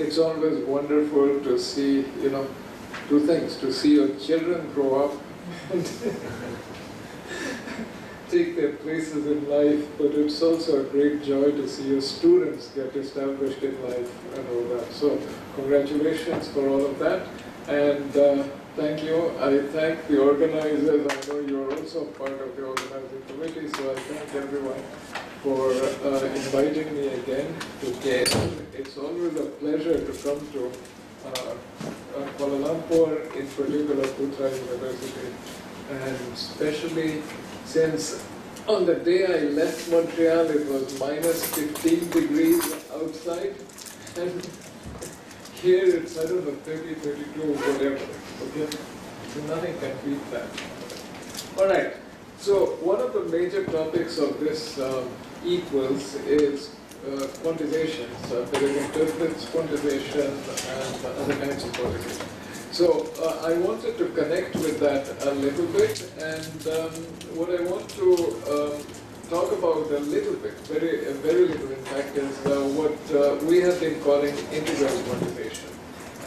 it's always wonderful to see, two things, to see your children grow up and take their places in life, but it's also a great joy to see your students get established in life and all that. So congratulations for all of that, and thank you. I thank the organizers. I know you're also part of the organizing committee, so I thank everyone for inviting me again to KL. It's always a pleasure to come to Kuala Lumpur, in particular Putra University, and especially since on the day I left Montreal it was minus 15 degrees outside, and here it's, I don't know, 30, 32, whatever, okay? So nothing can beat that. All right, so one of the major topics of this equals is quantization. So there is interference quantization and other kinds of quantization. So I wanted to connect with that a little bit, and what I want to talk about a little bit, very little in fact, is what we have been calling integral quantization.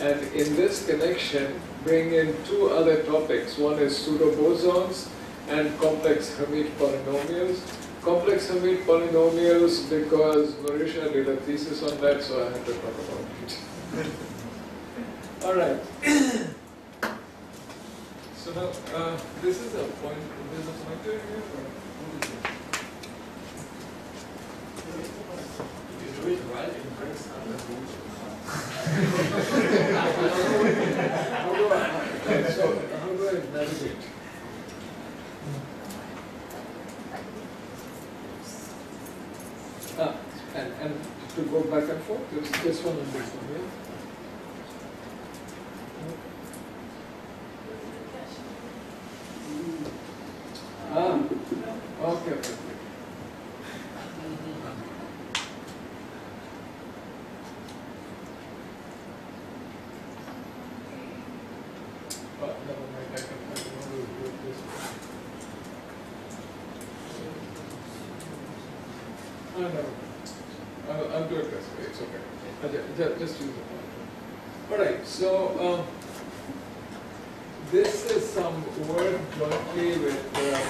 And in this connection, bring in two other topics. One is pseudo-bosons and complex Hermite polynomials. Complex Hermite polynomials because Marisha did a thesis on that, so I had to talk about it. All right. So now, this is a point. There's a pointer here, or what is it? You do it right, it brings up the rules. How do I navigate? And to go back and forth, there's this one and this one, yeah? Okay. Never mind, I can always do it this way. No. I'll do it this way, it's okay. Just use it. All right, so this is some work jointly with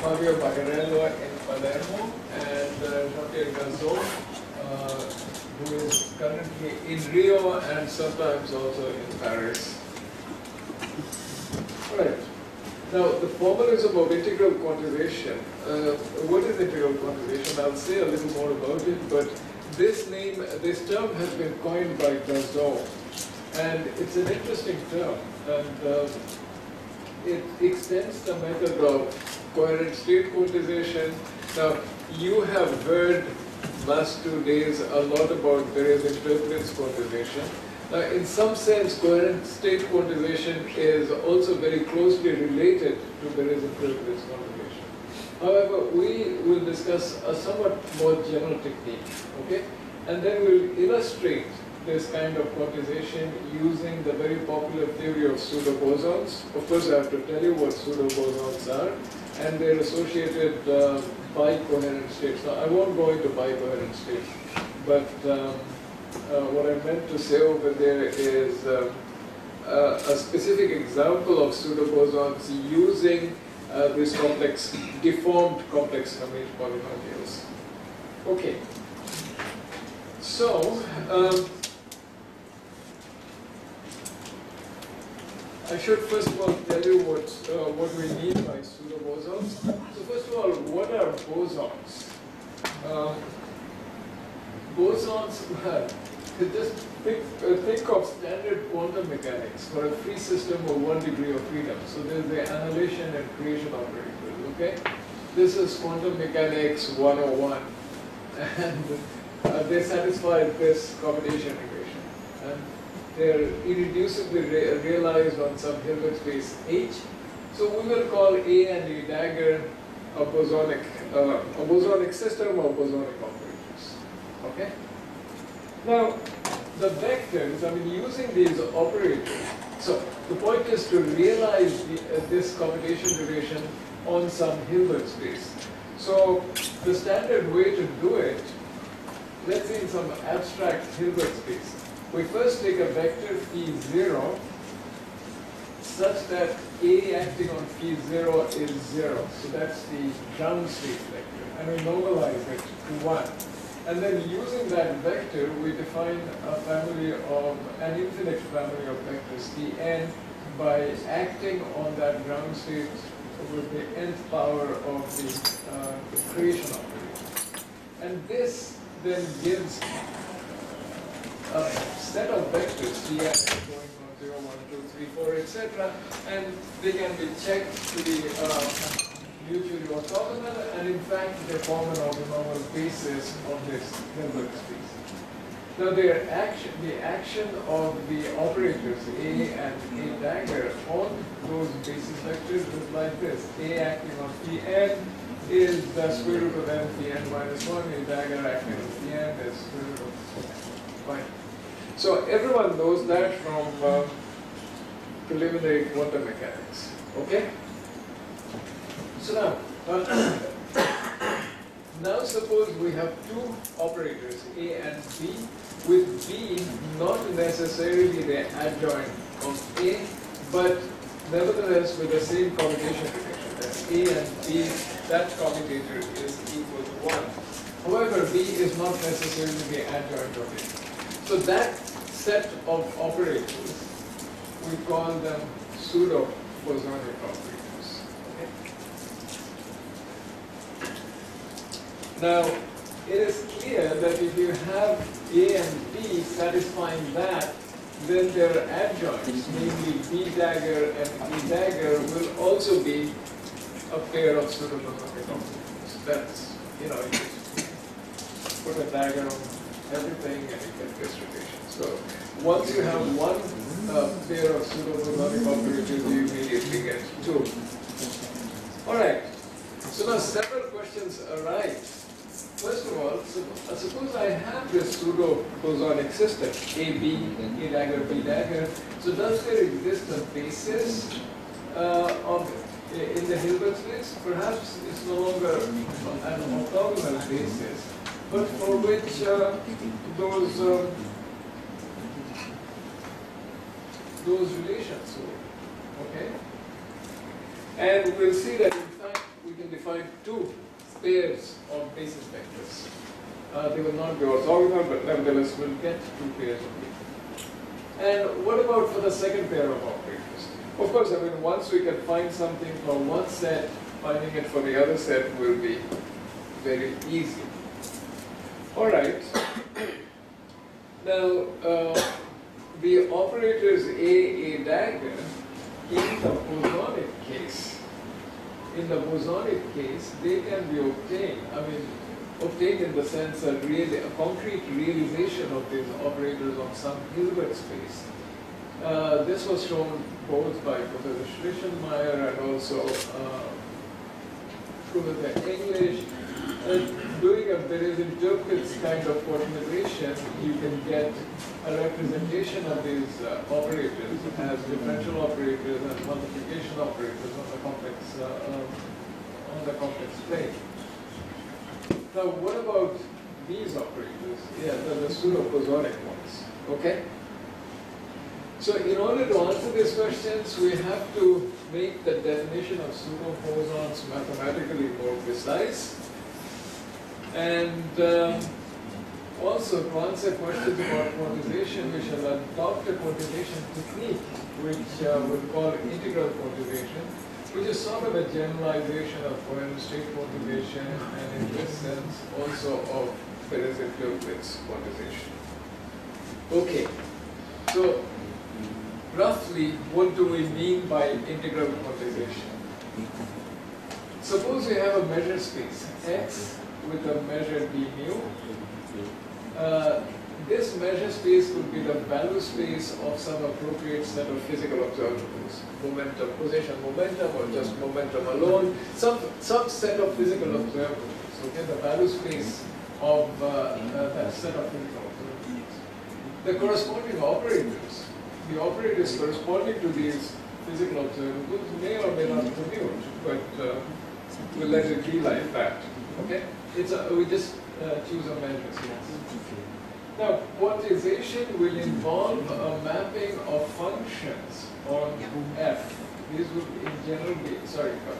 Fabio Bagarello in Palermo and Jean-Pierre Gazot, who is currently in Rio and sometimes also in Paris. All right. Now, the formalism of integral quantization. What is integral quantization? I'll say a little more about it, but this term has been coined by Gazot, and it's an interesting term, and it extends the method of coherent state quantization. Now, you have heard last 2 days a lot about various interference quantization. Now, in some sense, coherent state quantization is also very closely related to various interference quantization. However, we will discuss a somewhat more general technique, okay? And then we'll illustrate this kind of quantization using the very popular theory of pseudo-bosons. Of course, I have to tell you what pseudo-bosons are, and they're associated bicoherent states. Now, I won't go into bicoherent states, but what I meant to say over there is a specific example of pseudo-bosons using this deformed complex Hermite polynomials. Okay. So, I should first of all tell you what we mean by pseudo-bosons. So first of all, what are bosons? Bosons, just think of standard quantum mechanics for a free system of 1 degree of freedom. So there's the annihilation and creation operators, okay? This is quantum mechanics 101. And they satisfy this combination equation. And they're irreducibly realized on some Hilbert space H. So we will call A and E dagger a bosonic system or bosonic operators. Okay? Now, the vectors, I mean, using these operators, so the point is to realize this combination relation on some Hilbert space. So the standard way to do it, let's say in some abstract Hilbert space. We first take a vector phi 0 such that A acting on phi 0 is 0. So that's the ground state vector. And we normalize it to 1. And then using that vector, we define a family of, an infinite family of vectors, Tn, by acting on that ground state with the nth power of the creation operator. And this then gives a set of vectors, Tn going from 0, 1, 2, 3, 4, etc. And they can be checked to be mutually orthogonal, and in fact they form an orthonormal basis of this Hilbert space. Now the action of the operators A and A dagger on those basis vectors is like this. A acting on Pn is the square root of n Pn minus 1, A dagger acting on Pn is square root of n. Fine. So everyone knows that from preliminary quantum mechanics. Okay? So now suppose we have two operators, A and B, with B not necessarily the adjoint of A, but nevertheless with the same commutation relation, that A and B, that commutator is equal to 1. However, B is not necessarily the adjoint of A. So that set of operators, we call them pseudo-bosonic operators. Okay? Now, it is clear that if you have A and B satisfying that, then their adjoints, namely B dagger and E dagger, will also be a pair of pseudo-bosonic operators. That's, you know, you just put a dagger on everything and you get this relation. So once you have one pair of pseudo-bosonic operators, you immediately get two. All right. So now several questions arise. First of all, suppose I have this pseudo-bosonic system, A, B, A dagger, B dagger. So does there exist a basis in the Hilbert space? Perhaps it's no longer an orthogonal basis, but for which those relations hold. Okay? And we'll see that in fact we can define two pairs of basis vectors. They will not be orthogonal, but nevertheless we'll get two pairs of vectors. And what about for the second pair of operators? Of course, I mean, once we can find something for one set, finding it for the other set will be very easy. All right. Now, the operators A dagger in the bosonic case, they can be obtained. I mean, obtained in the sense that really a concrete realization of these operators on some Hilbert space. This was shown both by Professor Schrischenmeier and also Professor English. Doing a Berezin-Tirpitz kind of quantization, you can get a representation of these operators as differential operators and multiplication operators on the complex plane. Now, what about these operators? Yeah, the pseudo-bosonic ones. Okay. So, in order to answer these questions, we have to make the definition of pseudo-bosons mathematically more precise. And also, to answer questions about quantization, we shall adopt a quantization technique, which we'll call integral quantization, which is sort of a generalization of coherent state quantization, and in this sense, also of Berezin-Tirpitz quantization. Okay, so roughly, what do we mean by integral quantization? Suppose we have a measure space, X, with a measure d mu. This measure space would be the value space of some appropriate set of physical observables. Momentum, position momentum, or just momentum alone. Some set of physical observables. Okay, the value space of that set of physical observables. The corresponding operators, the operators corresponding to these physical observables may or may not commute, but we'll let it be like that. Okay? We just choose a measure space. Now, quantization will involve a mapping of functions on f. These would in general be,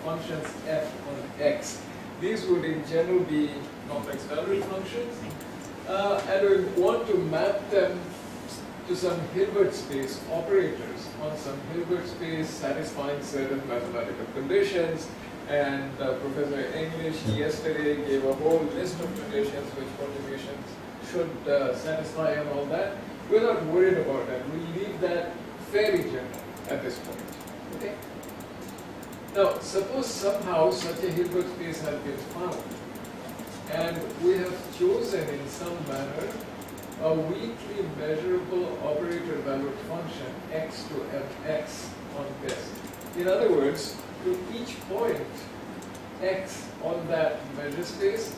functions f on x. These would in general be complex valued functions. And we want to map them to some Hilbert space operators on some Hilbert space satisfying certain mathematical conditions. And Professor English yesterday gave a whole list of conditions which quantizations should satisfy and all that. We're not worried about that. We leave that fairly general at this point. Okay? Now, suppose somehow such a Hilbert space has been found, and we have chosen in some manner a weakly measurable operator valued function x to fx on this. In other words, to each point x on that measure space,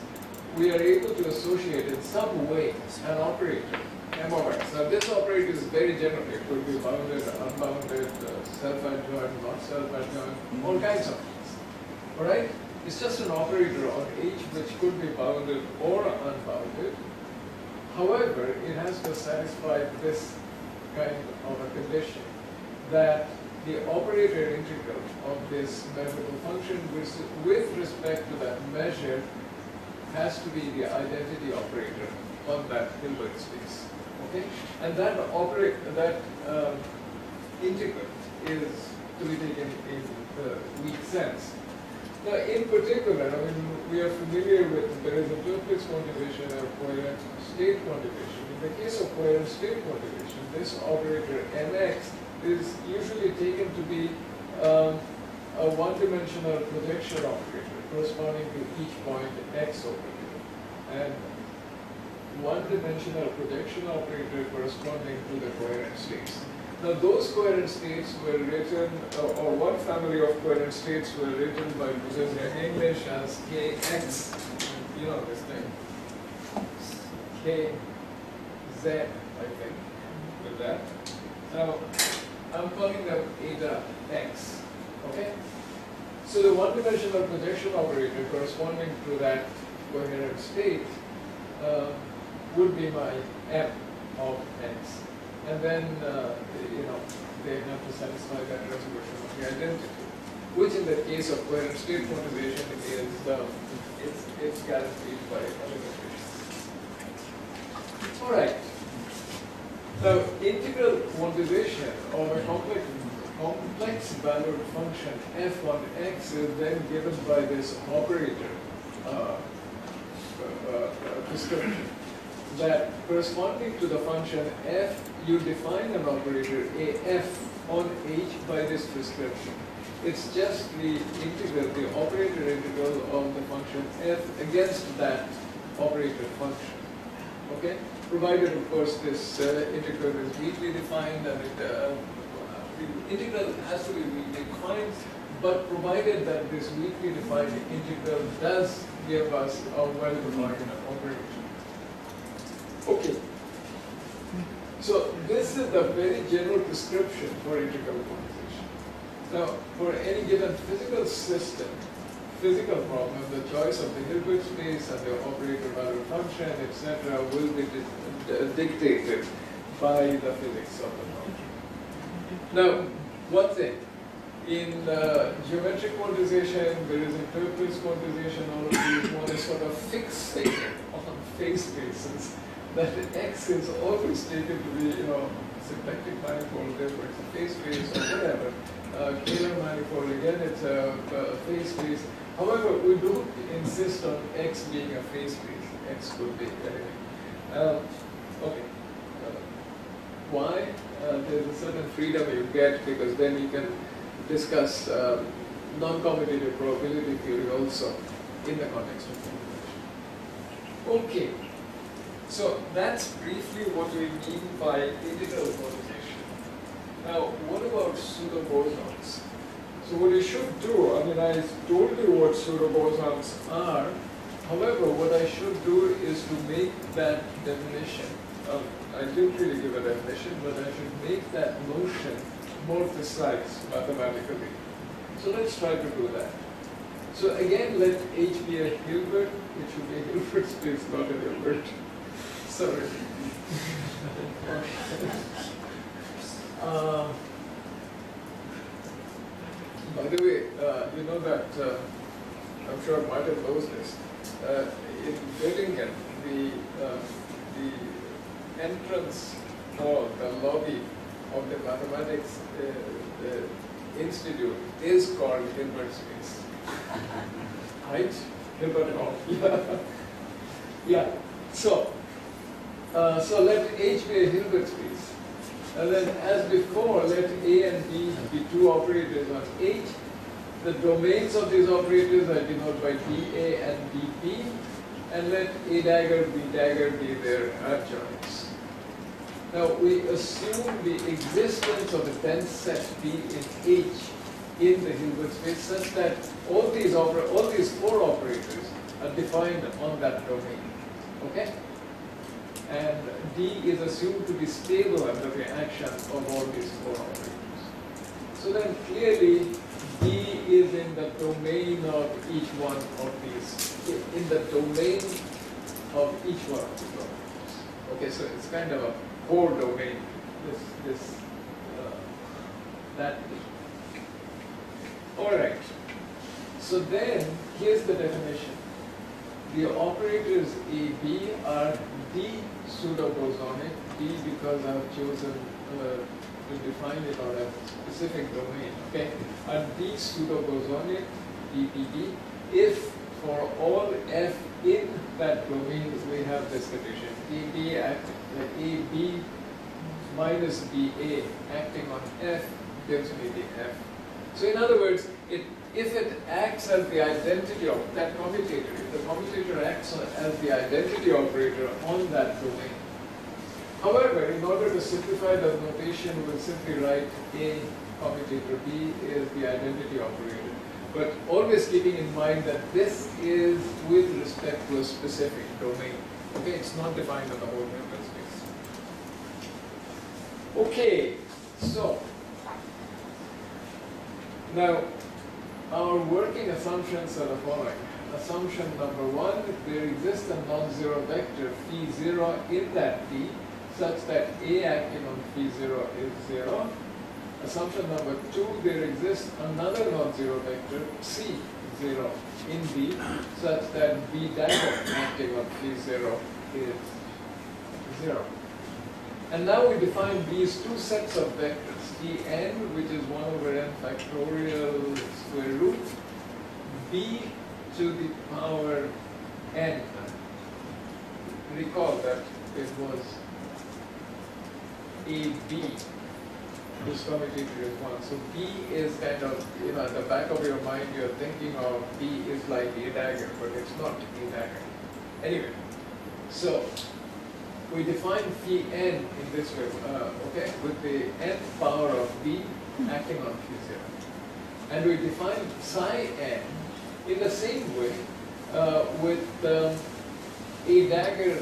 we are able to associate in some way an operator, m of x. Now this operator is very general. It could be bounded, unbounded, self-adjoint, not self-adjoint, all kinds of things. Alright? It's just an operator on H which could be bounded or unbounded. However, it has to satisfy this kind of a condition, that the operator integral of this measurable function with respect to that measure has to be the identity operator on that Hilbert space. Okay? And that integral is to be taken in the weak sense. Now, in particular, I mean, we are familiar with, there is a duplex quantization and coherent state quantization. In the case of coherent state quantization, this operator mx is usually taken to be a one-dimensional projection operator corresponding to each point x operator, and one-dimensional projection operator corresponding to the coherent states. Now those coherent states were written, or one family of coherent states were written by Professor English as kx, you know this thing, kz, I think, with that. Now, I'm calling them eta x, okay? So the one-dimensional projection operator corresponding to that coherent state would be my m of x. And then, they have to satisfy that resolution of the identity, which in the case of coherent state quantization is, it's guaranteed by elimination. All right. Now, integral quantization of a complex valued function f on x is then given by this operator description, that corresponding to the function f, you define an operator af on h by this description. It's just the integral, the operator integral of the function f against that operator function. Okay? Provided, of course, this integral is weakly defined, and the integral has to be weakly defined, but provided that this weakly defined integral does give us a well-defined operator. Okay. So this is the very general description for integral quantization. Now, for any given physical system, physical problem, the choice of the Hilbert space and the operator value function, etc., will be dictated by the physics of the problem. Now, one thing, in geometric quantization, there is interface quantization, all of these, one is sort of fixated on phase spaces, that x is always taken to be, symplectic manifold, therefore it's a phase space or whatever. Scalar manifold, again, it's a phase space. However, we don't insist on x being a phase space. X could be anything. Okay. Why? There's a certain freedom you get, because then you can discuss non-commutative probability theory also in the context of quantization. Okay. So that's briefly what we mean by integral quantization. Now, what about pseudo bosons? So what you should do, I mean, I told you what pseudo bosons are. However, what I should do is to make that definition. I didn't really give a definition, but I should make that notion more precise mathematically. So let's try to do that. So again, let H be a Hilbert. It should be a Hilbert space, not a Hilbert. Sorry. By the way, you know that, I'm sure Martin knows this, in Göttingen, the entrance hall, the lobby of the mathematics institute is called Hilbert Space. Right? Hilbert Hall. Yeah. So let H be a Hilbert space. And then as before, let A and B be two operators on H. The domains of these operators are denoted by dA and dP. And let A dagger, B dagger be their adjoints. Now we assume the existence of a dense set B in H in the Hilbert space such that all these four operators are defined on that domain. Okay? And D is assumed to be stable under the action of all these four operators. So then clearly D is in the domain of each one of these, in the domain of each one of these operators. Okay, so it's kind of a core domain, that D. All right, so then here's the definition. The operators A, B are D pseudo-bosonic, D because I've chosen to define it on a specific domain, okay? Are D pseudo-bosonic, DPD, if for all F in that domain we have this condition, AB AB minus BA acting on F gives me the F. So in other words, if it acts as the identity of that commutator, if the commutator acts as the identity operator on that domain. However, in order to simplify the notation, we'll simply write A commutator B is the identity operator. But always keeping in mind that this is with respect to a specific domain. Okay, it's not defined on the whole Hilbert space. Okay, so now our working assumptions are the following. Assumption number one, there exists a non-zero vector phi 0 in that D such that A acting on phi 0 is 0. Assumption number two, there exists another non-zero vector C 0 in D such that B dagger acting on phi 0 is 0. And now we define these two sets of vectors, Tn, which is 1 over n factorial square root, B to the power n. Recall that it was AB, whose commutator is 1. So B is kind of, at the back of your mind, you're thinking of B is like A dagger, but it's not A dagger. Anyway, so we define phi n in this way, okay, with the nth power of B acting on phi 0. And we define psi n in the same way with A dagger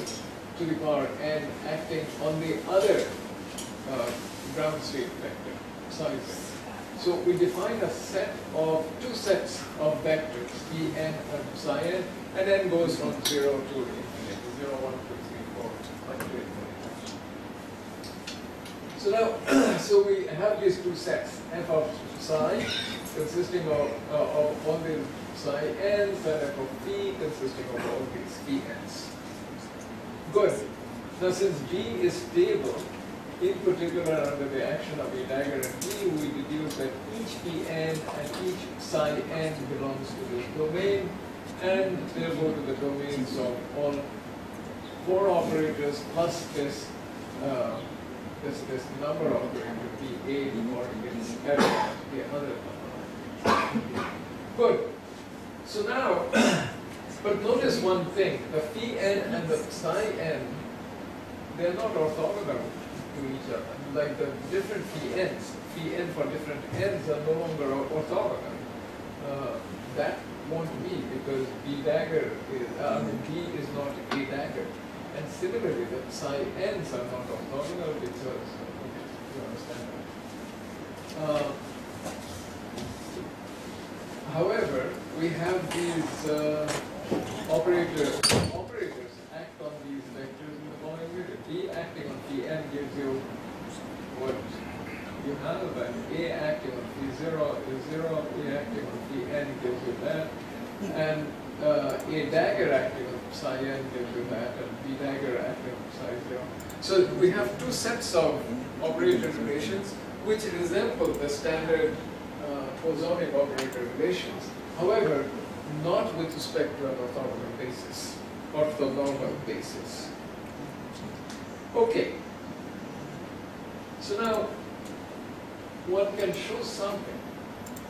to the power n acting on the other ground state vector, psi z. So we define a set of two sets of vectors, En and psi n, and n goes from 0 to infinity, 0, 1, 2, 3, 4. So now, so we have these two sets, f of psi consisting of all these psi n's, and f of p consisting of all these p n's. Good. Now since B is stable, in particular under the action of A dagger and B, we deduce that each Pn and each psi n belongs to this domain, and therefore to the domains of all four operators plus this this number operator, P8, or it's the other number. Good. So now, but notice one thing, the phi n and the psi n, they're not orthogonal to each other. Like the different phi n for different n's are no longer orthogonal. That won't be because B dagger is, B is not A dagger. And similarly, the psi n's are not orthogonal because, you understand that. However, we have these operators act on these vectors in the following way. D acting you have an A acting on phi0 is 0, A acting on phi n gives you that, and A dagger acting on psi n gives you that, and B dagger acting on psi 0. So we have two sets of operator relations which resemble the standard bosonic operator relations. However, not with respect to an orthonormal basis. Okay. So now, one can show something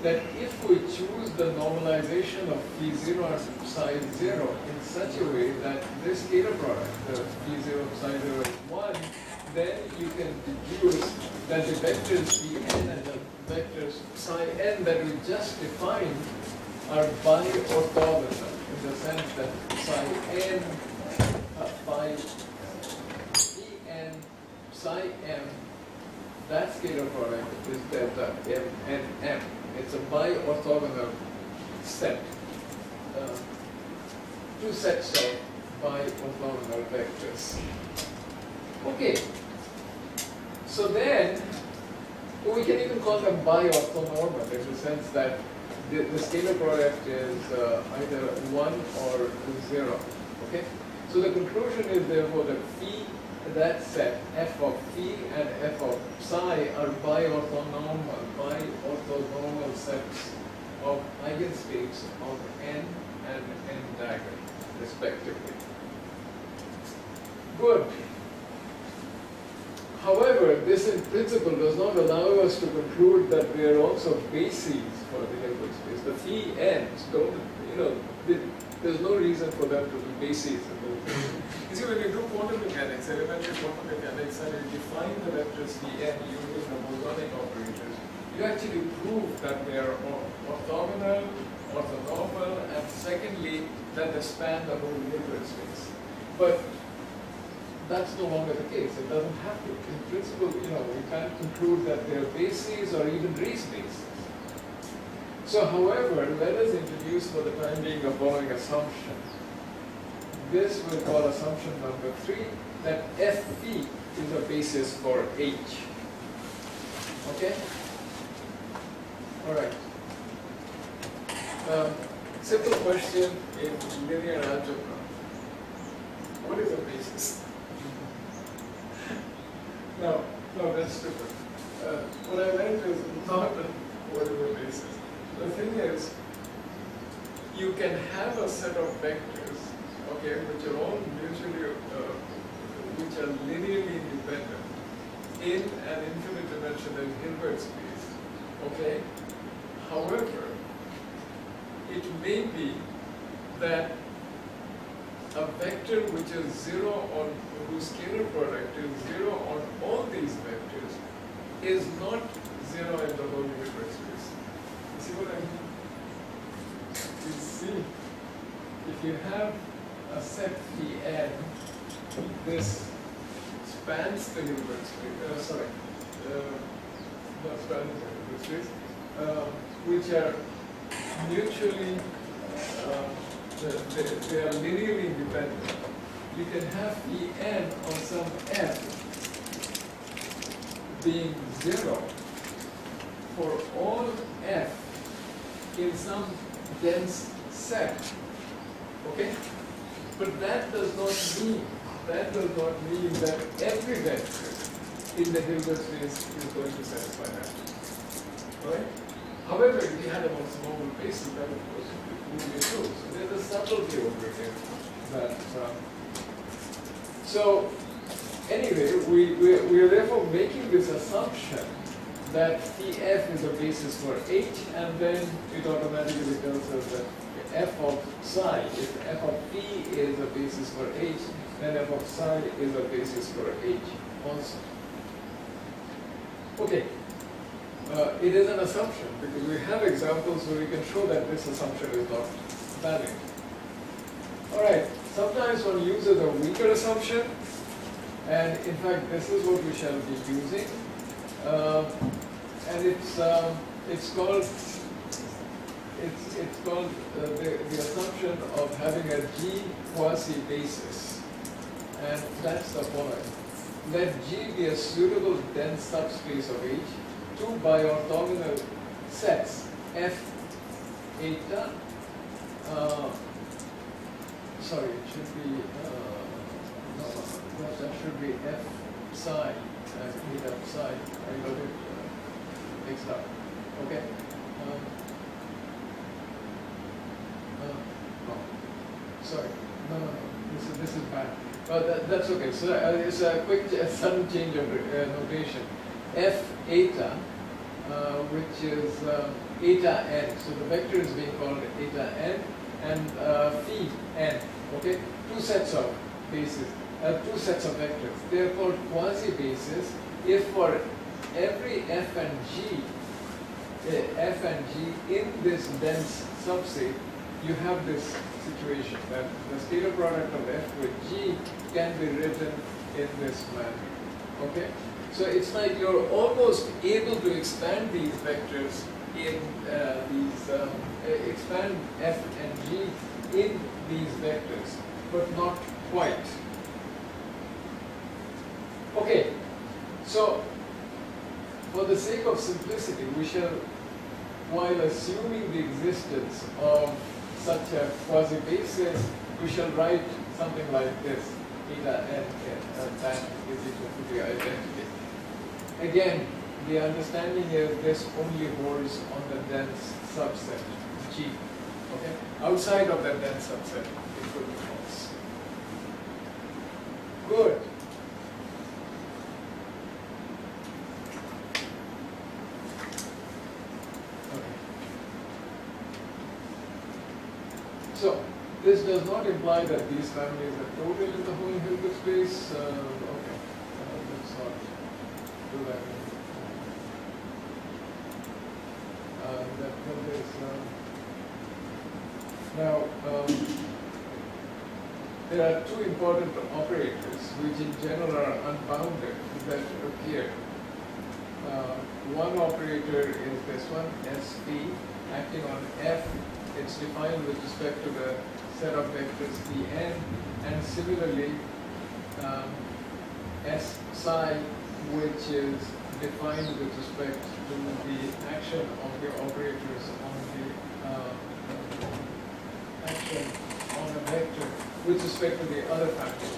that if we choose the normalization of phi0 and psi 0 in such a way that this scalar product, the phi0 psi 0 is 1, then you can deduce that the vectors pn and the vectors psi n that we just defined are bi-orthogonal in the sense that psi n by en psi m, that scalar product is delta m and m. It's a bi-orthogonal set. Two sets of bi-orthogonal vectors. Okay. So then, we can even call them bi-orthonormal in the sense that the scalar product is either 1 or 0. Okay? So the conclusion is therefore that phi, that set, f of phi and f of psi are bi-orthonormal sets of eigenstates of n and n dagger, respectively. Good. However, this in principle does not allow us to conclude that they are also bases for the Hilbert space. The phi n's don't, there's no reason for them to be bases. You see, when you do quantum mechanics, elementary quantum mechanics, and you define the vectors phi n using the bosonic operators, you actually prove that they are orthogonal, orthonormal, and secondly, that they span the whole Hilbert space. But that's no longer the case. It doesn't have to. In principle, we can't conclude that they're bases or even race bases. So, however, let us introduce for the time being the following assumption. This we'll call assumption number 3, that f phi is a basis for H. Okay? All right. Simple question in linear algebra. What is a basis? No, that's stupid. What I meant is not what is a basis. The thing is, you can have a set of vectors, okay, which are all mutually, which are linearly independent in an infinite dimensional Hilbert space, okay? However, it may be that a vector which is 0 on, whose scalar product is 0 on all these vectors is not 0 in the whole Hilbert space. You see what I mean? You see, if you have a set phi n, this spans the Hilbert space, not spans the Hilbert space, which are mutually they are linearly independent. You can have En on some f being 0 for all f in some dense set. Okay? But that does not mean that every vector in the Hilbert space is going to satisfy that. Right? However, if you had a most normal basis, that of course would be true. So there's a subtlety over here. That, so anyway, we are therefore making this assumption that phi f is a basis for H, and then it automatically tells us that f of psi, if f of phi is a basis for H, then f of psi is a basis for H also. Okay. It is an assumption because we have examples where we can show that this assumption is not valid. Alright, sometimes one uses a weaker assumption, and in fact this is what we shall be using. And it's called the assumption of having a G quasi-basis. And that's the following. Let G be a suitable dense subspace of H two bi-orthogonal sets, F eta, sorry, it should be, no, that should be F psi and eta psi. I got it mixed up. Okay? No, sorry. No. This is bad. But that's okay. So it's a quick, sudden change of notation. F eta, which is eta n. So the vector is being called eta n, and phi n. Okay, two sets of bases, two sets of vectors. They are called quasi-bases if for every f and g in this dense subset, you have this situation that the scalar product of f with g can be written in this manner. Okay? So it's like you're almost able to expand these vectors in expand f and g in these vectors, but not quite. Okay, so for the sake of simplicity, we shall, while assuming the existence of such a quasi-basis, we shall write something like this, eta n, and that is equal to the identity. Again, the understanding is this only holds on the dense subset, G. Okay? Outside of that dense subset, it will be false. Good. So, this does not imply that these families are total in the whole Hilbert space. Okay, let's not do that. There are two important operators which in general are unbounded that appear. One operator is this one, SP, acting on F. It's defined with respect to the set of vectors Pn, and similarly S psi, which is defined with respect to the action of the operators on the action on a vector with respect to the other factor.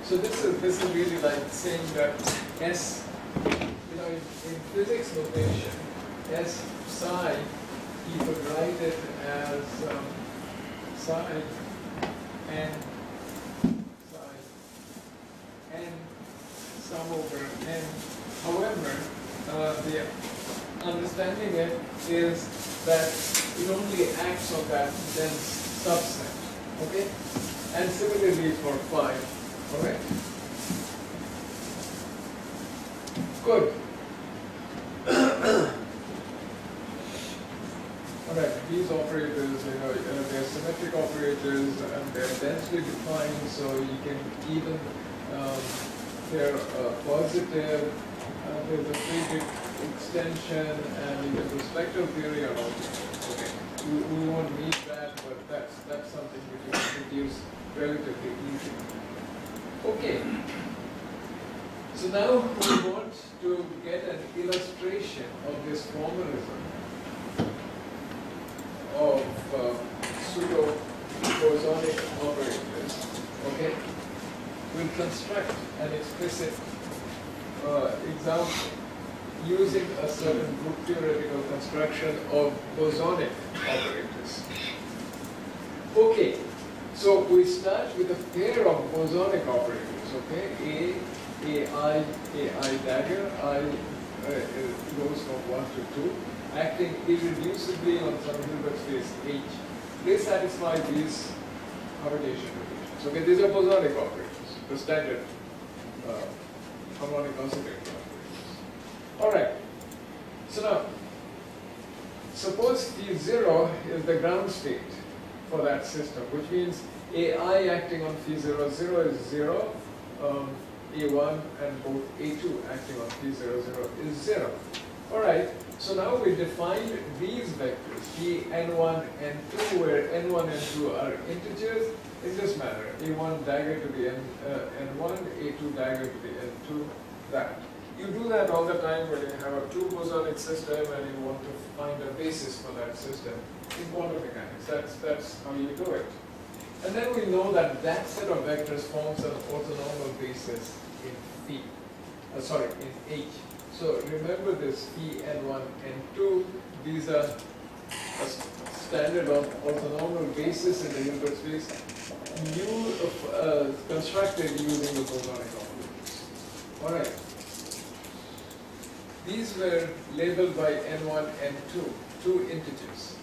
So this is really like saying that S, in physics notation, S psi, you could write it as psi n sum over n. However, the understanding it is that it only acts on that dense subset. Okay? And similarly for phi. Alright? Good. Alright, these operators, they're symmetric operators and they're densely defined, so you can even, they're positive, there's a free extension, and you can do spectral theory on all these. Okay, we won't need that, but that's something we can reduce relatively easily. Okay, so now we want to get an illustration of this formalism of pseudo-bosonic operators. Okay, we'll construct an explicit example using a certain group theoretical construction of bosonic operators. Okay, so we start with a pair of bosonic operators. Okay, AI dagger, I goes from 1 to 2. Acting irreducibly on some Hilbert space H. They satisfy these combination conditions. Okay, these are bosonic operators, the standard harmonic oscillator operators. Alright, so now, suppose Phi0 is the ground state for that system, which means AI acting on Phi0, 0 is 0, A1 and both A2 acting on Phi0, 0 is 0. Alright, so now we defined these vectors, Pn1, n2, where n1 and n2 are integers in this manner. A1 dagger to the n1, A2 dagger to the n2, that. You do that all the time when you have a two-bosonic system and you want to find a basis for that system. In quantum mechanics, that's how you do it. And then we know that that set of vectors forms an orthonormal basis in phi. In H. So remember this phi n1, n2. These are a standard of orthonormal basis in the Hilbert space, constructed using the bosonic operators. All right. These were labeled by n1, n2, two integers.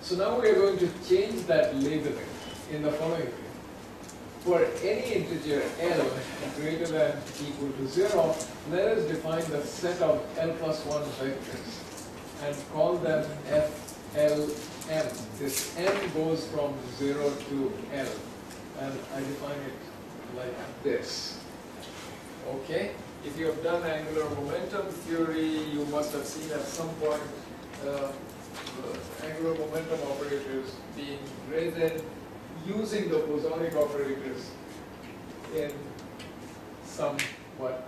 So now we are going to change that labeling in the following way. For any integer L greater than or equal to 0, let us define the set of L plus 1 vectors and call them FLM. This M goes from 0 to L, and I define it like this. Okay? If you have done angular momentum theory, you must have seen at some point angular momentum operators being written using the bosonic operators in somewhat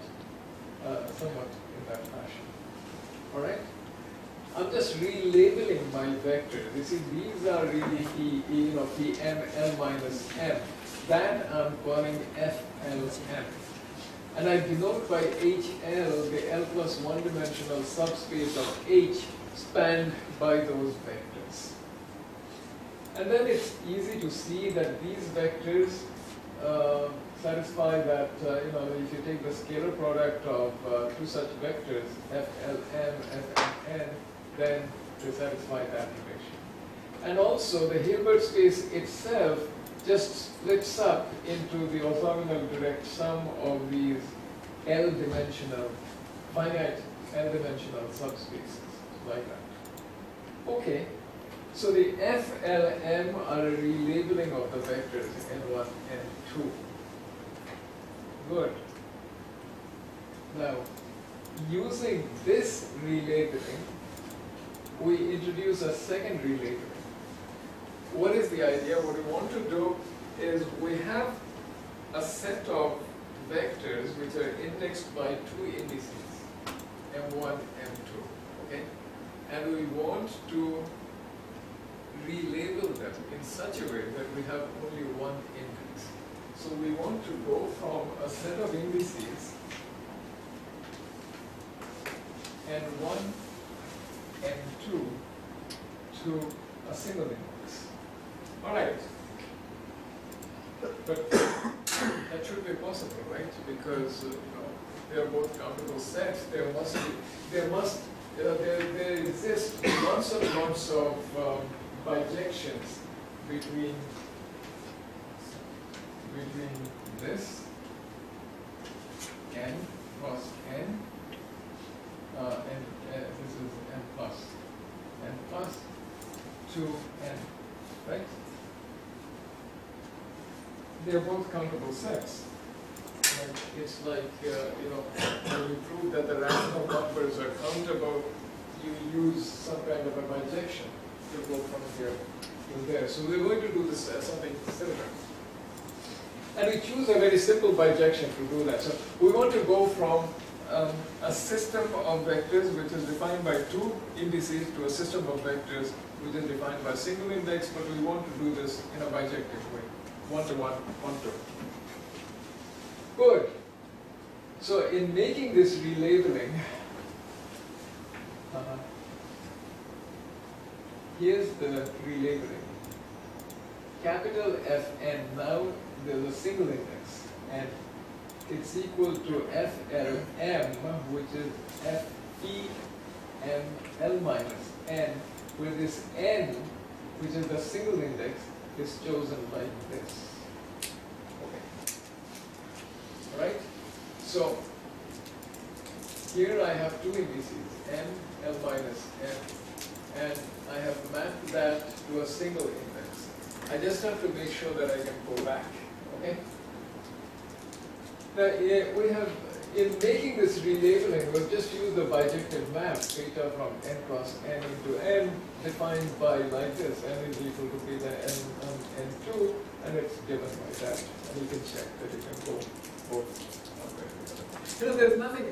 in that fashion. All right. I'm just relabeling my vectors. You see, these are really P m l minus m. That I'm calling FLM. And I denote by HL the L plus one-dimensional subspace of H spanned by those vectors. And then it's easy to see that these vectors satisfy that, if you take the scalar product of two such vectors, FLM, FLN, then they satisfy that relation. And also the Hilbert space itself just splits up into the orthogonal direct sum of these L-dimensional, finite L-dimensional subspaces, like that. Okay, so the FLM are a relabeling of the vectors N1 and N2. Good. Now, using this relabeling, we introduce a second relabeling. What is the idea? What we want to do is we have a set of vectors which are indexed by two indices, M1, M2, okay? And we want to relabel them in such a way that we have only one index. So we want to go from a set of indices, N1, N2, to a single index. All right. But that should be possible, right? Because they are both countable sets. There exist lots and lots of bijections between this n plus n and this is n plus 2n, right? They're both countable sets. It's like, when you prove that the rational numbers are countable, you use some kind of a bijection to go from here to there. So we're going to do this something similar. And we choose a very simple bijection to do that. So we want to go from a system of vectors which is defined by two indices to a system of vectors which is defined by a single index, but we want to do this in a bijective way. 1 to 1, 1 to. Good. So in making this relabeling, here's the relabeling. Capital Fn, now there's a single index, and it's equal to FLM, which is Fpml minus n, where this n, which is the single index, is chosen like this. Okay. All right? So here I have two indices, n, l minus n, and I have mapped that to a single index. I just have to make sure that I can go back. Okay? Now, we have, in making this relabeling, we've just used the bijective map, theta from n cross n into n, defined by like this, n is equal to beta n on n2, and it's given by that. And you can check that you can go both. You know, there's nothing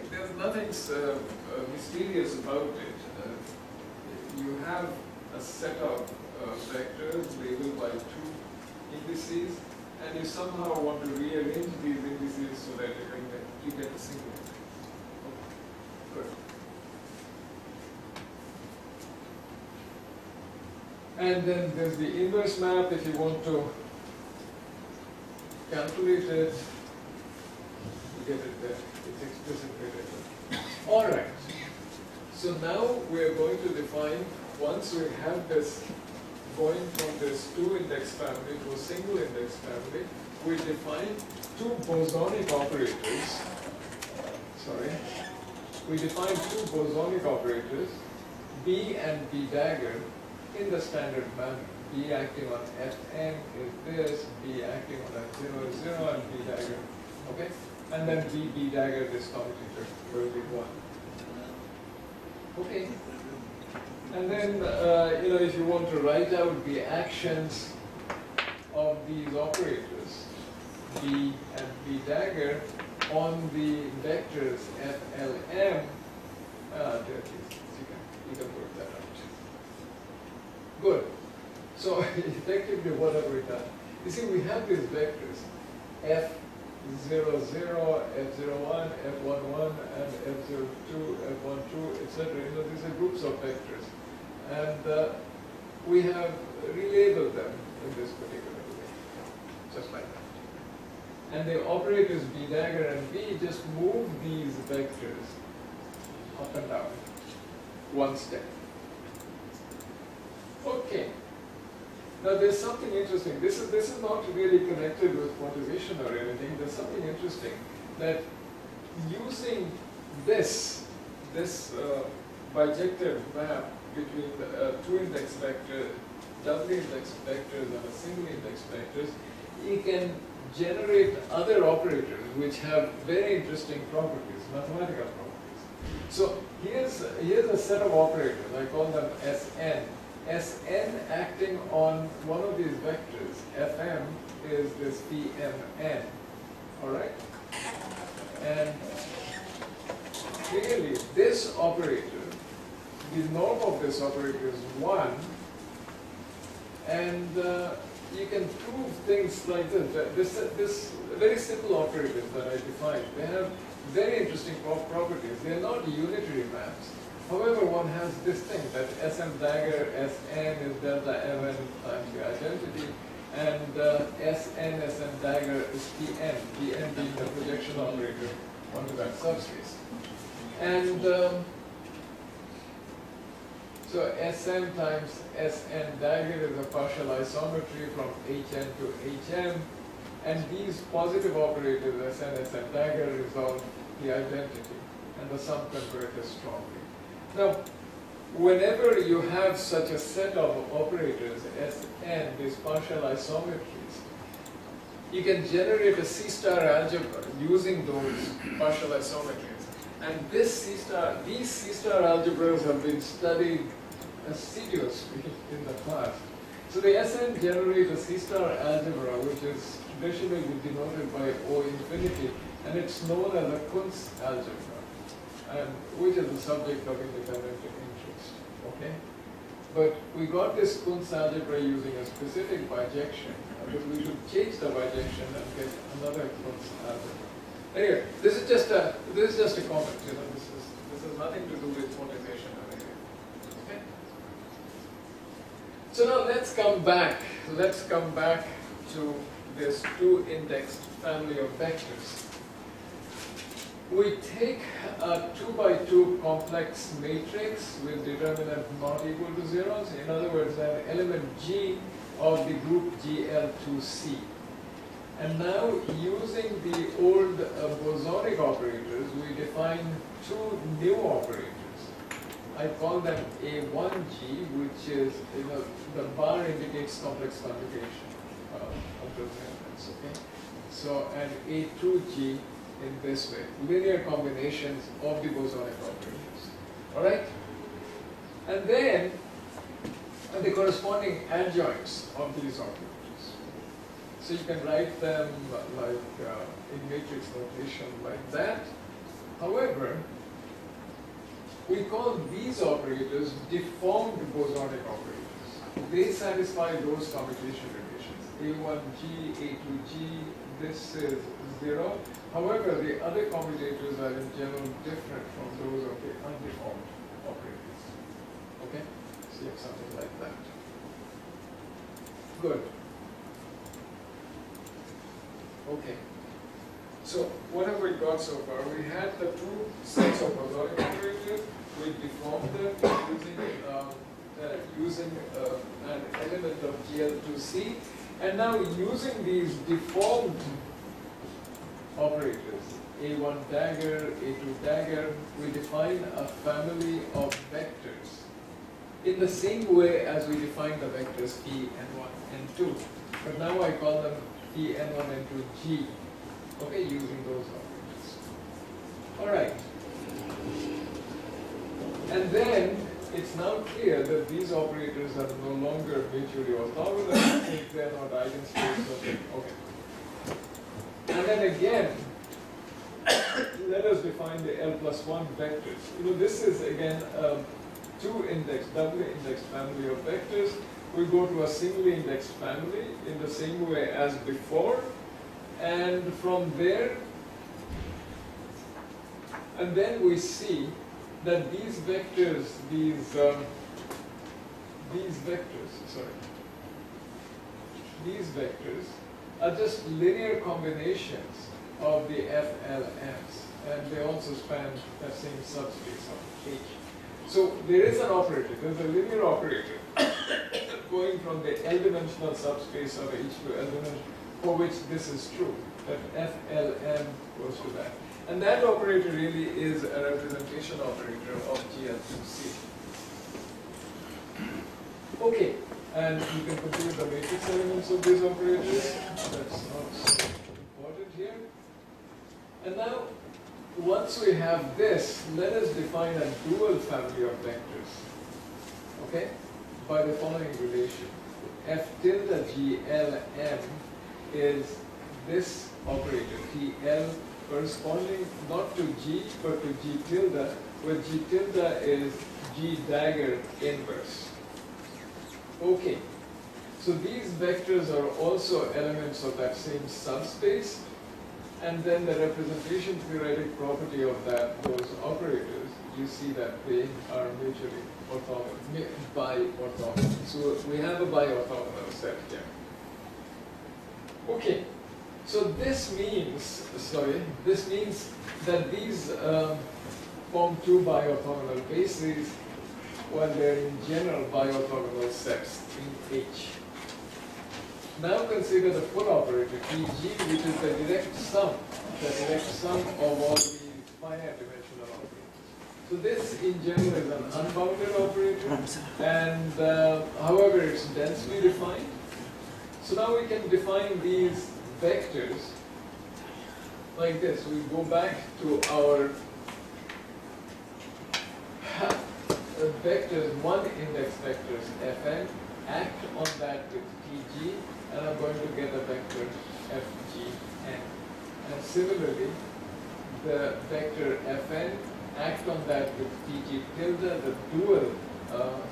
mysterious about it. You have a set of vectors labeled by two indices, and you somehow want to rearrange these indices so that you get a single index. Okay. Good. And then there's the inverse map if you want to calculate it. You get it there. It's explicitly written. All right. So now we're going to define, once we have this going from this two-index family to a single-index family, we define two bosonic operators. Sorry. We define two bosonic operators, B and B dagger, in the standard manner. B acting on Fn is this, B acting on F0 is 0, and B dagger. Okay? And then B dagger, this commutator will be 1. Okay. And then, you know, if you want to write out the actions of these operators, B and B dagger, on the vectors FLM, you can work that out. Good. So effectively, what have we done? You see, we have these vectors, F00, F01, F11, and F02, F12, etc. You know, these are groups of vectors. And we have relabeled them in this particular way, just like that. And the operators B dagger and B just move these vectors up and down one step. Okay. Now there's something interesting. This is not really connected with quantization or anything. There's something interesting that using this bijective map between two-index vector, double-index vectors, and a single-index vectors, you can generate other operators which have very interesting properties, mathematical properties. So here's a set of operators. I call them Sn. Sn acting on one of these vectors, Fm, is this Pmn. All right? And clearly, this operator, the norm of this operator is 1, and you can prove things like this. This very simple operators that I defined, they have very interesting properties. They are not unitary maps. However, one has this thing that Sm dagger Sn is delta Mn times the identity, and Sm dagger is Pn, Pn being the projection operator onto that subspace. And so Sm times Sn dagger is a partial isometry from Hn to Hm, and these positive operators Sn, Sm dagger resolve the identity, and the sum converges strongly. Now, whenever you have such a set of operators, Sn, these partial isometries, you can generate a C-star algebra using those partial isometries. And these C-star algebras have been studied assiduously in the past. So the Sn generates a C-star algebra, which is traditionally denoted by O infinity, and it's known as a Kunz algebra, and which is the subject of independent interest, okay? But we got this Kunz algebra using a specific bijection, but we should change the bijection and get another Kunz algebra. Anyway, this is just a comment, you know, this has nothing to do with quantization or anything. Okay? So now let's come back to this two-indexed family of vectors. We take a 2x2 complex matrix with determinant not equal to zeros. In other words, an element G of the group GL2C. And now, using the old bosonic operators, we define two new operators. I call them A1G, which is, you know, the bar indicates complex conjugation of those elements, okay? So, and A2G in this way, linear combinations of the bosonic operators. All right? And then, the corresponding adjoints of these operators. So you can write them like in matrix notation like that. However, we call these operators deformed bosonic operators. They satisfy those commutation relations. A1G, A2G, this is 0. However, the other commutators are in general different from those of the undeformed operators. Okay? So you have something like that. Good. Okay. So what have we got so far? We had the two sets of bosonic operators. We deformed them using an element of GL2C. And now using these deformed operators, A1 dagger, A2 dagger, we define a family of vectors in the same way as we define the vectors P, N1, N2. But now I call them P, N1, N2, G. Okay, using those operators. All right. And then it's now clear that these operators are no longer mutually orthogonal since they're not eigenspace. Okay. And then again, let us define the L+1 vectors. You know, this is again a doubly indexed family of vectors. We go to a singly indexed family in the same way as before. And from there, and then we see that these vectors, these vectors are just linear combinations of the FLMs, and they also span that same subspace of H. So there is an operator, there's a linear operator going from the L-dimensional subspace of H to L-dimensional, for which this is true, that FLM goes to that. And that operator really is a representation operator of GL2C. Okay, and you can compute the matrix elements of these operators. That's not so important here. And now, once we have this, let us define a dual family of vectors. Okay, by the following relation: F tilde GLM is this operator TL corresponding not to G but to G tilde, where G tilde is G dagger inverse. Okay, so these vectors are also elements of that same subspace, and then the representation theoretic property of those operators, you see that they are mutually orthogonal, bi-orthogonal. So we have a bi-orthogonal set here. Okay. So this means that these form two bi-orthogonal bases, while they're in general bi-orthogonal sets in H. Now consider the full operator Pg, which is the direct sum of all these finite dimensional operators. So this in general is an unbounded operator, and however it's densely defined. So now we can define these vectors like this. We go back to our vectors, one index vectors Fn, act on that with Tg, and I'm going to get a vector Fgn. And similarly, the vector Fn, act on that with Tg tilde, the dual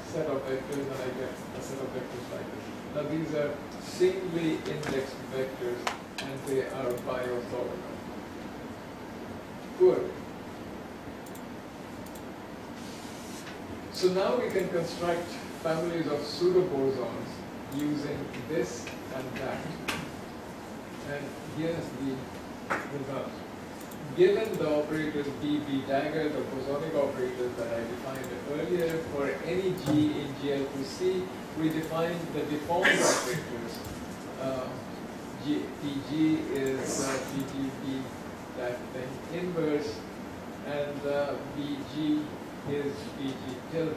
set of vectors, and I get a set of vectors like this. Now these are singly indexed vectors, and they are bi-orthogonal. Good. So now we can construct families of pseudobosons using this and that. And here's the result. Given the operators B, B dagger, the bosonic operators that I defined earlier, for any G in GL2C, we define the deformed operators. PG is PGB, that thing inverse, and BG is BG tilde.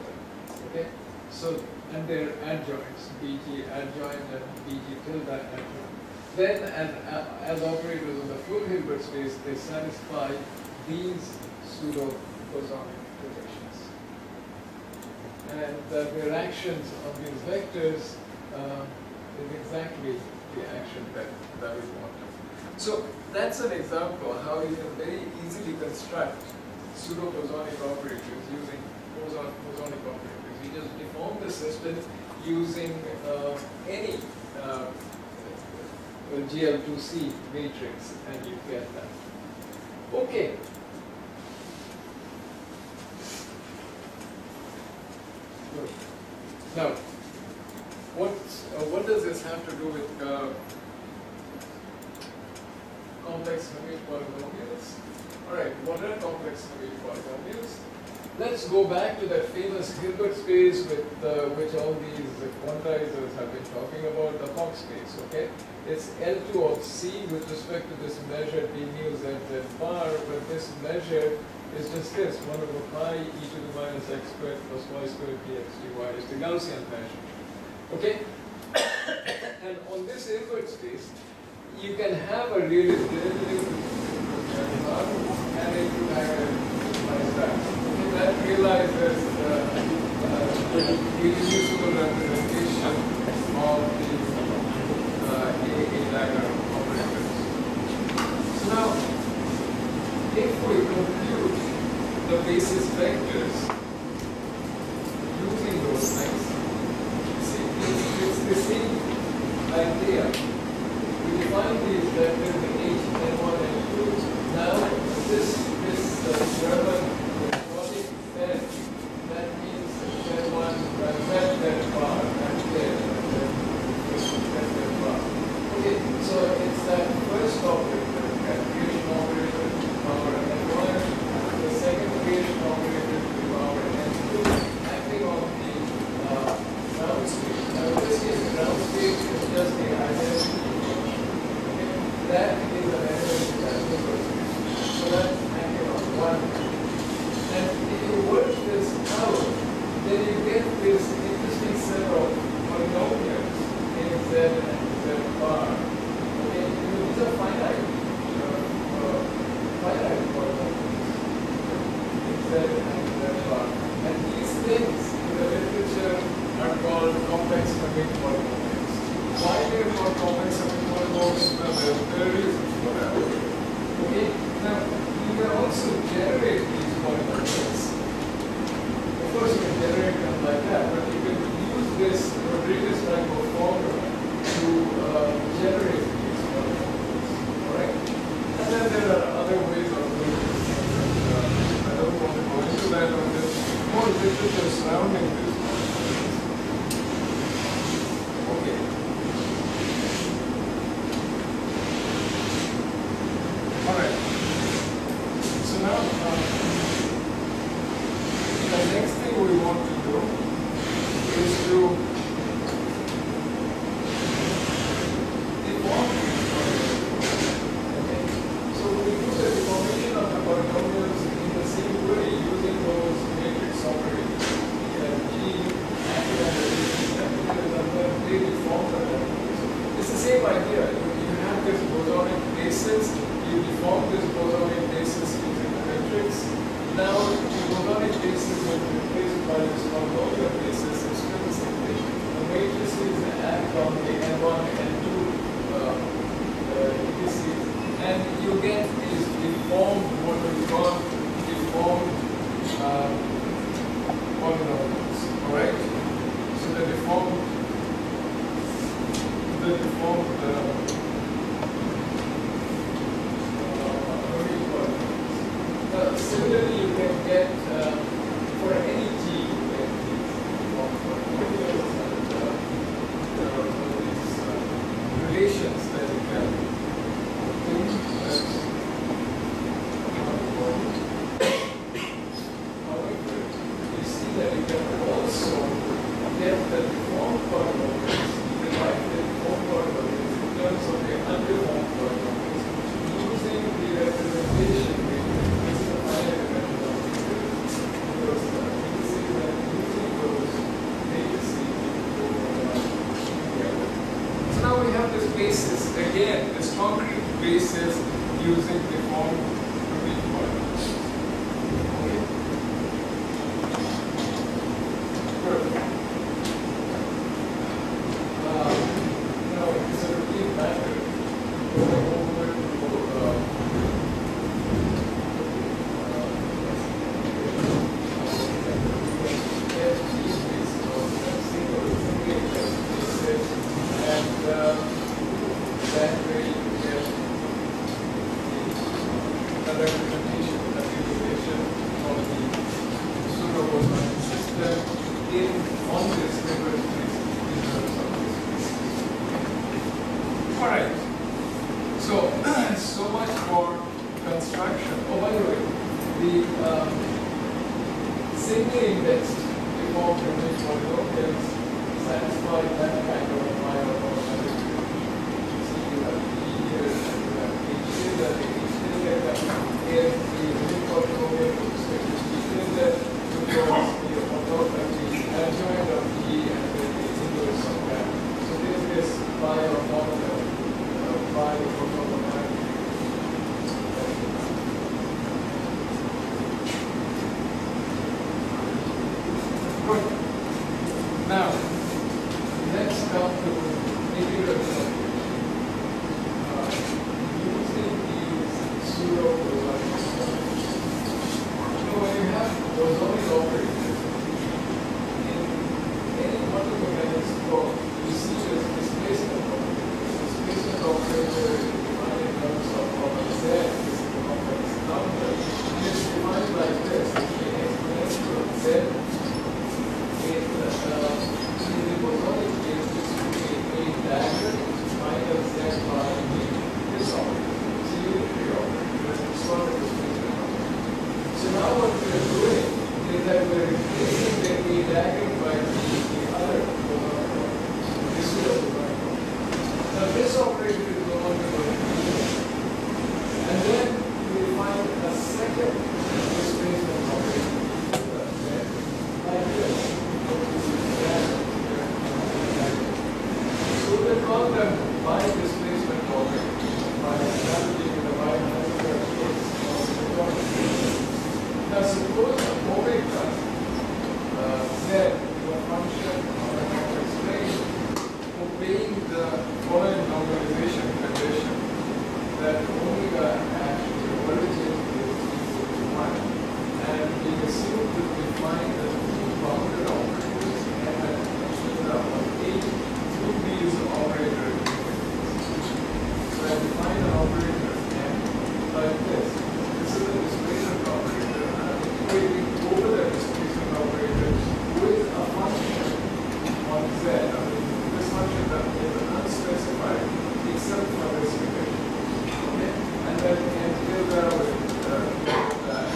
Okay? So, and they're adjoints, BG adjoint and BG tilde adjoint. Then, as operators of the full Hilbert space, they satisfy these pseudo-bosonic relations. And their actions on these vectors is exactly the action that we want. So that's an example of how you can very easily construct pseudo-bosonic operators using bosonic operators. You just deform the system using any GL2C matrix, and you get that. Okay. Good. Now, what does this have to do with complex Hermite polynomials? All right, what are complex Hermite polynomials? Let's go back to that famous Hilbert space with which all these quantizers have been talking about, the Hawk space, okay? It's L2 of C with respect to this measure d mu z z bar, but this measure is just this, 1 over pi e to the minus x squared plus y squared dx dy is the Gaussian measure, okay? And on this Hilbert space, you can have a really derivative and it will have like that. That realizes the irreducible representation of the A-dagger operators. So now, if we compute the basis vectors using those things, see, it's the same idea. We define these vectors in H, N1, and N2. Now, this German that means Z1, Z bar, and Z bar. Okay, so it's that first operator, that creation operator to power N1, the second creation operator to power N2, acting on the ground state. Now in this case, the ground state is just the identity. Okay, that is an element that the first state. So that's acting on one. And if you work this out, then you get this interesting set of polynomials in Z and Z bar. Okay, these are finite polynomials in Z and Z bar. And these things in the literature are called complex Hermite polynomials. Why they are called complex Hermite polynomials? Well, there are very reasons for that. Okay, now you can also generate these polynomials. Of course, you can generate them like that, but you can use this Rodriguez type of formula to generate these polynomials. Alright? And then there are other ways of doing this. I don't want to go into that, or there's more literature surrounding this. Okay. Alright. So now, the next thing we want to do is to deform these polynomials. Okay? So we do the deformation of the polynomials in the same way using those matrix operators. G, active and they deform the polynomials. It's the same idea. You have this bosonic basis, you deform this bosonic basis using the matrix. Now, the bosonic basis is replaced by this polynomial basis. It's still the same thing. The matrices act on the N1 and N2 indices, and you get these deformed, what we call deformed polynomials. Alright? So the deformed similarly, you can get for any G, you get these polynomials and these relations that you can obtain. However, you see that you can also get the deformed polynomials, divide the deformed polynomials in terms of the undeformed polynomials using the representation. Basis, again, this concrete basis using deformed Hermite polynomials. Okay. Good. Now, it's a repeat matter going over on this neighborhood space in terms of this space. All right. So much for construction. Oh, by the way, the singly indexed default image polynomials satisfy that kind of minor probability. So you have E here, and you have H here, and H here, and the unit polynomial with respect to E here, which was the orthogonality adjoint of E and then the inverse of that. So there's this phi of orthogonality, phi of orthogonality. Good. Now, let's come to integral calculation. Using these pseudo bosons. So when you have bosonic operators in any polynomials code, you see this displacement operator. Displacement operator is defined in terms of complex Z, this is the complex number. It's defined like this: the exponential of Z. In the bosonic case, this would be a dagger minus Z by this operator. It's a unitary operator, it's not a displacement operator. So now what we are doing is that we are replacing the A dagger by the other bosonic operator. This is a bosonic operator. Now this operator is no longer going to be there. And then we define a second displacement operator like this. So we call them by displacement operators, by analogy with the binomial case of the Now suppose omega Z is a function of a complex plane obeying the following normalization condition that omega at the origin is equal to 1, and we assume to define the two bounded operators and an omega of H through these operators. So I define an operator M like this. This is a displacement operator. I'm equating over the displacement operator with a function on Z. I mean, this function that is unspecified except for this condition. Okay? And then until that with that.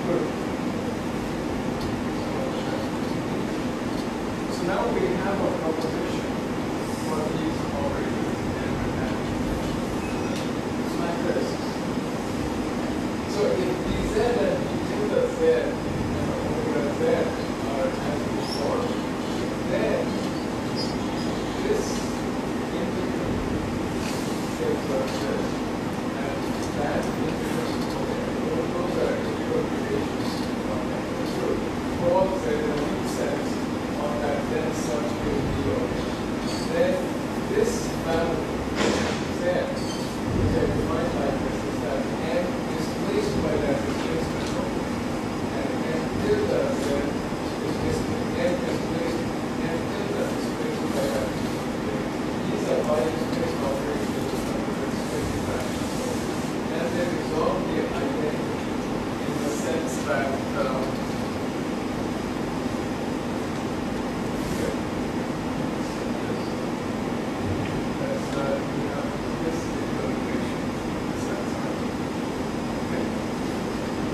Good. So now we have a proposition for these operators and it's like this. So if dz and tilde z and omega z are as before, then this integral gives us this, and that integral, those are integral relations of magnitude, falls in a weak sense on that dense subspace D. Then this value Z, which I define like this, is that M is placed by that displacement operator, and M tilde Z is M is placed, M tilde is placed by that displacement. These are by displacement operators under the displacement fraction. And they resolve the identity in the sense that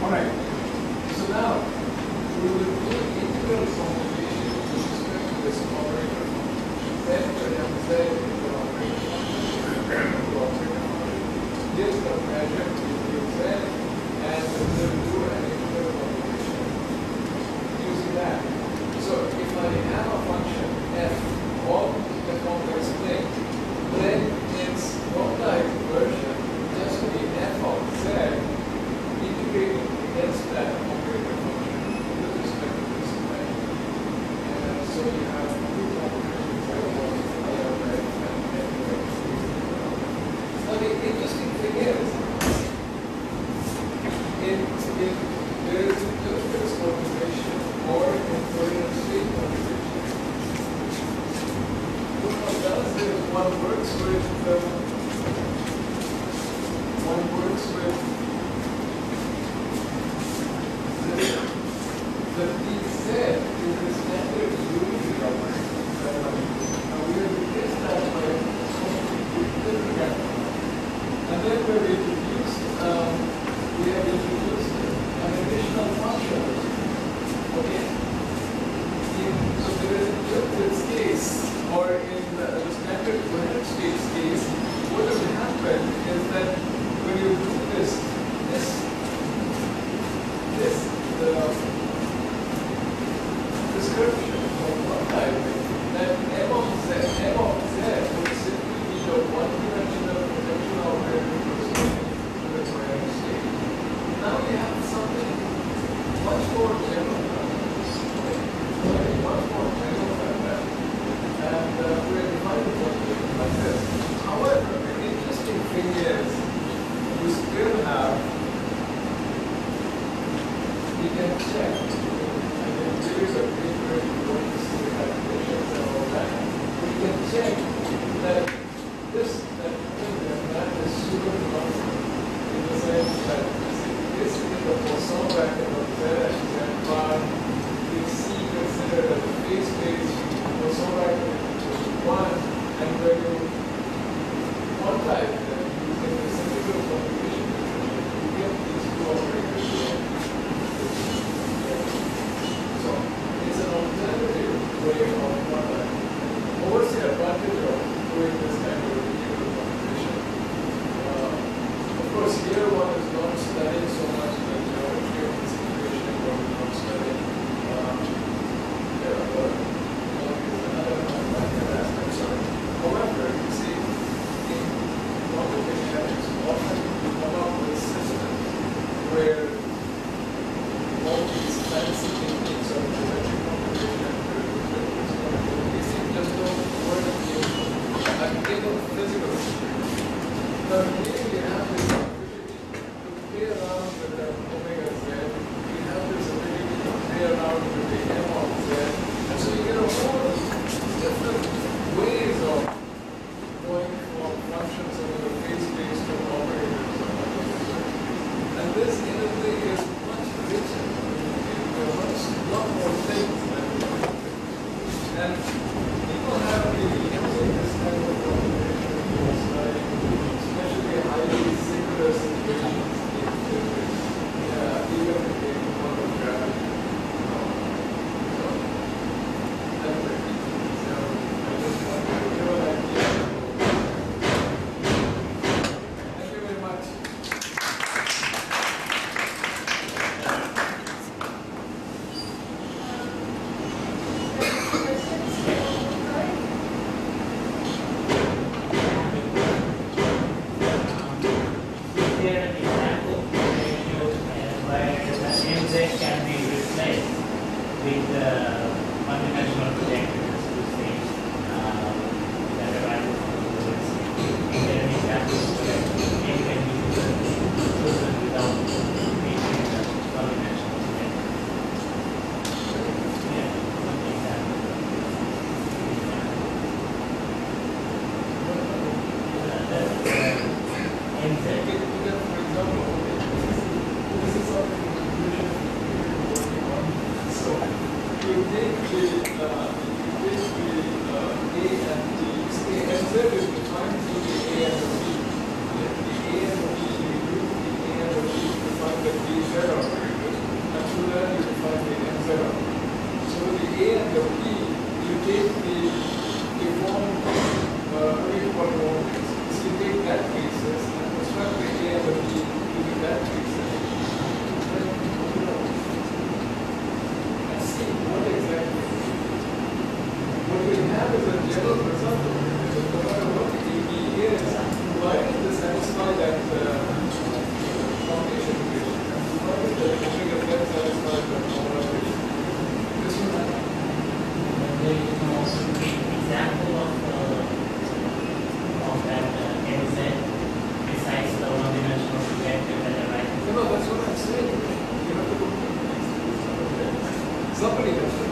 Alright, so now we will do integral formulation with respect to this operator function. Then for MZ is the operator function. Gives the measure to Z, and we will do an integral formulation using that. So if I have a function f of the complex plane, then its normalized version will just be f of Z integrating against that operator function with respect to this plane. And so you have two operations that work and now the interesting thing is, if there is interface motivation or inverted state motivation, what one does is one works with this the dz is the standard unity operator. Now we have replaced that by a different. And then we have introduced an additional function. Okay? So there is in Euclid's case, or in the standard coherent space case, what will happen is that when you do this description of one type, then m of z would simply be the one-dimensional projection operator corresponding to the coherent state. Now we have something much more general than this, much more general than that, and we are defining it like this. However, the interesting thing is, we still have, we can check, and then there is a paper going to see the calculations and all that. We can check that that is super constant in the sense that this is the Poisson bracket of z and z bar is c considered as a phase space, Poisson bracket equals to 1, and when you quantize them using the symmetrical computation, you get these two operators. So it's an alternative way of quantizing. What's the advantage of doing this kind of integral computation? Of course, here one is not studying so much the geometry of the situation, one is not studying another aspects of it. However, you see, in quantum mechanics, often you come up with systems where all these fancy techniques of geometric computation these things just don't work in a physical situation. Now here we have this ability to play around with the omega z, we have this ability to play around with the m of z, and so you get a whole different ways of going from functions over the phase space to operators of and this in a way is much richer. There are a lot more things than and people have been using this kind of computation for studying, especially highly singular situations in physics, even in quantum gravity. So, that's it. So, I just want to give an idea. Thank you very much. Somebody has to